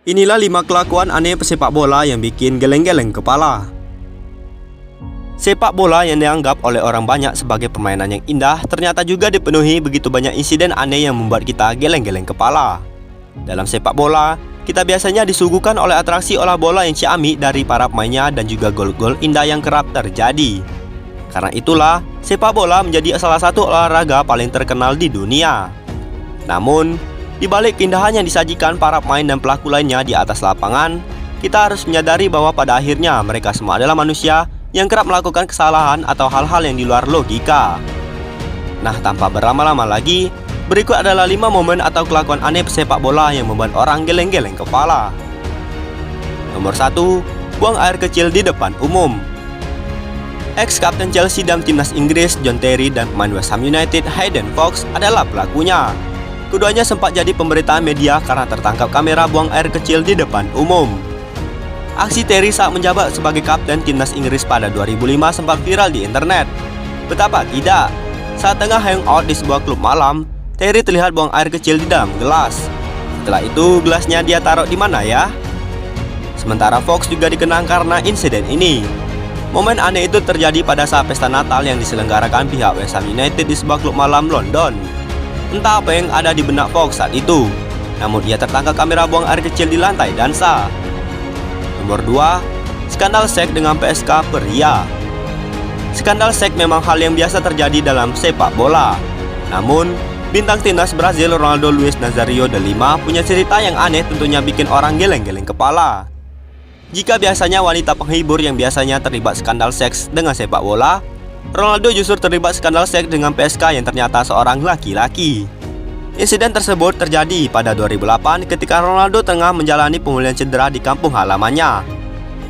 Inilah 5 kelakuan aneh pesepak bola yang bikin geleng-geleng kepala. Sepak bola yang dianggap oleh orang banyak sebagai permainan yang indah ternyata juga dipenuhi begitu banyak insiden aneh yang membuat kita geleng-geleng kepala. Dalam sepak bola, kita biasanya disuguhkan oleh atraksi olah bola yang ciamik dari para pemainnya dan juga gol-gol indah yang kerap terjadi. Karena itulah, sepak bola menjadi salah satu olahraga paling terkenal di dunia. Namun, di balik keindahan yang disajikan para pemain dan pelaku lainnya di atas lapangan, kita harus menyadari bahwa pada akhirnya mereka semua adalah manusia yang kerap melakukan kesalahan atau hal-hal yang di luar logika. Nah, tanpa berlama-lama lagi, berikut adalah 5 momen atau kelakuan aneh pesepak bola yang membuat orang geleng-geleng kepala. Nomor 1, buang air kecil di depan umum. Ex-kapten Chelsea dan timnas Inggris John Terry dan pemain West Ham United Hayden Fox adalah pelakunya. Keduanya sempat jadi pemberitaan media karena tertangkap kamera buang air kecil di depan umum. Aksi Terry saat menjabat sebagai kapten timnas Inggris pada 2005 sempat viral di internet. Betapa tidak, saat tengah hangout di sebuah klub malam, Terry terlihat buang air kecil di dalam gelas. Setelah itu, gelasnya dia taruh di mana ya? Sementara Fox juga dikenang karena insiden ini. Momen aneh itu terjadi pada saat pesta Natal yang diselenggarakan pihak West Ham United di sebuah klub malam London. Entah apa yang ada di benak Fox saat itu, namun ia tertangkap kamera buang air kecil di lantai dansa. Nomor 2, skandal seks dengan PSK pria. Skandal seks memang hal yang biasa terjadi dalam sepak bola. Namun, bintang timnas Brazil Ronaldo Luiz Nazario de Lima punya cerita yang aneh tentunya bikin orang geleng-geleng kepala. Jika biasanya wanita penghibur yang biasanya terlibat skandal seks dengan sepak bola, Ronaldo justru terlibat skandal seks dengan PSK yang ternyata seorang laki-laki. Insiden tersebut terjadi pada 2008 ketika Ronaldo tengah menjalani pemulihan cedera di kampung halamannya.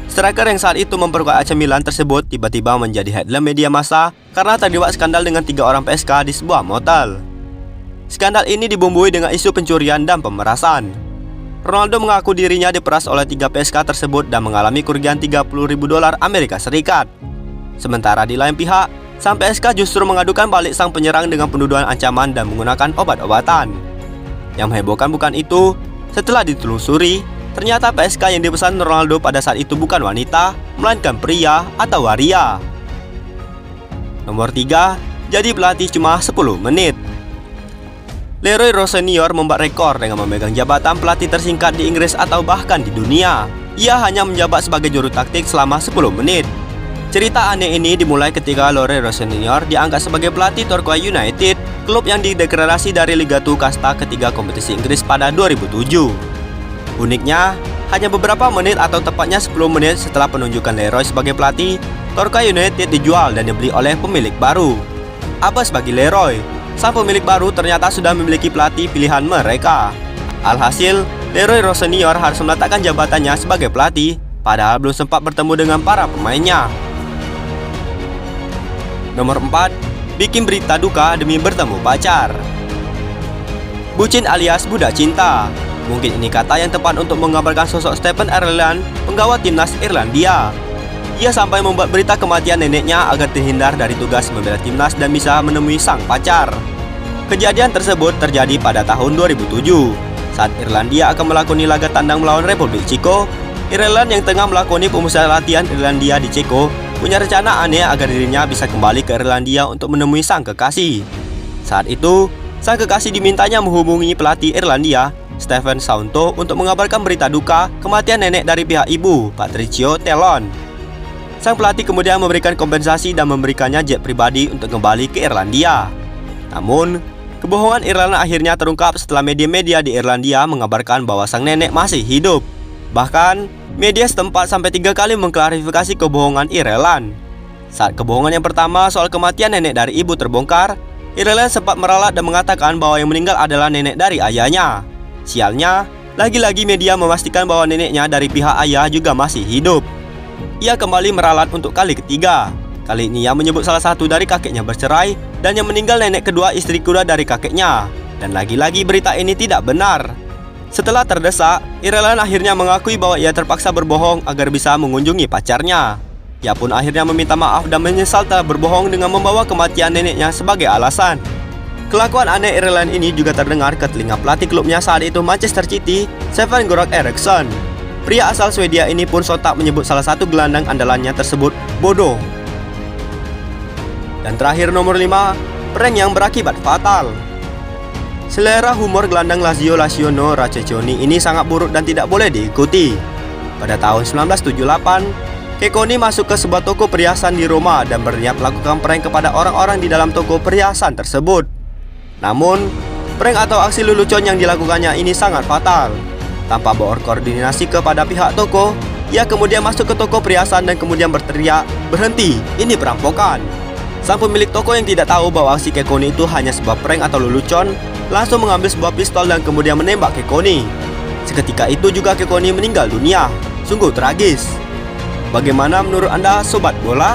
Striker yang saat itu memperkuat AC Milan tersebut tiba-tiba menjadi headline media massa karena terlibat skandal dengan 3 orang PSK di sebuah motel. Skandal ini dibumbui dengan isu pencurian dan pemerasan. Ronaldo mengaku dirinya diperas oleh 3 PSK tersebut dan mengalami kerugian $30.000 Amerika Serikat. Sementara di lain pihak, sang PSK justru mengadukan balik sang penyerang dengan penuduhan ancaman dan menggunakan obat-obatan. Yang menghebohkan bukan itu, setelah ditelusuri, ternyata PSK yang dipesan Ronaldo pada saat itu bukan wanita, melainkan pria atau waria. Nomor 3, jadi pelatih cuma 10 menit. Leroy Rose Senior membuat rekor dengan memegang jabatan pelatih tersingkat di Inggris atau bahkan di dunia. Ia hanya menjabat sebagai juru taktik selama 10 menit. Cerita aneh ini dimulai ketika Leroy Rose Senior diangkat sebagai pelatih Torquay United, klub yang didegradasi dari Liga 2 kasta ketiga kompetisi Inggris pada 2007. Uniknya, hanya beberapa menit atau tepatnya 10 menit setelah penunjukan Leroy sebagai pelatih, Torquay United dijual dan dibeli oleh pemilik baru. Abas bagi Leroy, sang pemilik baru ternyata sudah memiliki pelatih pilihan mereka. Alhasil, Leroy Rose Senior harus meletakkan jabatannya sebagai pelatih, padahal belum sempat bertemu dengan para pemainnya. Nomor 4, bikin berita duka demi bertemu pacar. Bucin alias budak cinta. Mungkin ini kata yang tepat untuk menggambarkan sosok Stephen Ireland, penggawa timnas Irlandia. Ia sampai membuat berita kematian neneknya agar terhindar dari tugas membela timnas dan bisa menemui sang pacar. Kejadian tersebut terjadi pada tahun 2007. Saat Irlandia akan melakoni laga tandang melawan Republik Ceko, Ireland yang tengah melakoni pemusatan latihan Irlandia di Ceko punya rencana aneh agar dirinya bisa kembali ke Irlandia untuk menemui sang kekasih. Saat itu, sang kekasih dimintanya menghubungi pelatih Irlandia, Stephen Saunto, untuk mengabarkan berita duka kematian nenek dari pihak ibu, Patricio Tellon. Sang pelatih kemudian memberikan kompensasi dan memberikannya jet pribadi untuk kembali ke Irlandia. Namun, kebohongan Ireland akhirnya terungkap setelah media-media di Irlandia mengabarkan bahwa sang nenek masih hidup. Bahkan, media setempat sampai 3 kali mengklarifikasi kebohongan Ireland. Saat kebohongan yang pertama soal kematian nenek dari ibu terbongkar, Ireland sempat meralat dan mengatakan bahwa yang meninggal adalah nenek dari ayahnya. Sialnya, lagi-lagi media memastikan bahwa neneknya dari pihak ayah juga masih hidup. Ia kembali meralat untuk kali ketiga. Kali ini ia menyebut salah satu dari kakeknya bercerai dan yang meninggal nenek kedua istri kedua dari kakeknya. Dan lagi-lagi berita ini tidak benar. Setelah terdesak, Ireland akhirnya mengakui bahwa ia terpaksa berbohong agar bisa mengunjungi pacarnya. Ia pun akhirnya meminta maaf dan menyesal telah berbohong dengan membawa kematian neneknya sebagai alasan. Kelakuan aneh Ireland ini juga terdengar ke telinga pelatih klubnya saat itu Manchester City, Sven-Goran Eriksson. Pria asal Swedia ini pun sontak menyebut salah satu gelandang andalannya tersebut bodoh. Dan terakhir nomor 5, prank yang berakibat fatal. Selera humor gelandang Lazio Laciano Racecioni ini sangat buruk dan tidak boleh diikuti. Pada tahun 1978, Cecconi masuk ke sebuah toko perhiasan di Roma dan berniat melakukan prank kepada orang-orang di dalam toko perhiasan tersebut. Namun, prank atau aksi lelucon yang dilakukannya ini sangat fatal. Tanpa berkoordinasi kepada pihak toko, ia kemudian masuk ke toko perhiasan dan kemudian berteriak, "Berhenti, ini perampokan!" Sang pemilik toko yang tidak tahu bahwa aksi Cecconi itu hanya sebuah prank atau lelucon, langsung mengambil sebuah pistol dan kemudian menembak Cecconi. Seketika itu juga Cecconi meninggal dunia. Sungguh tragis. Bagaimana menurut Anda, Sobat Bola?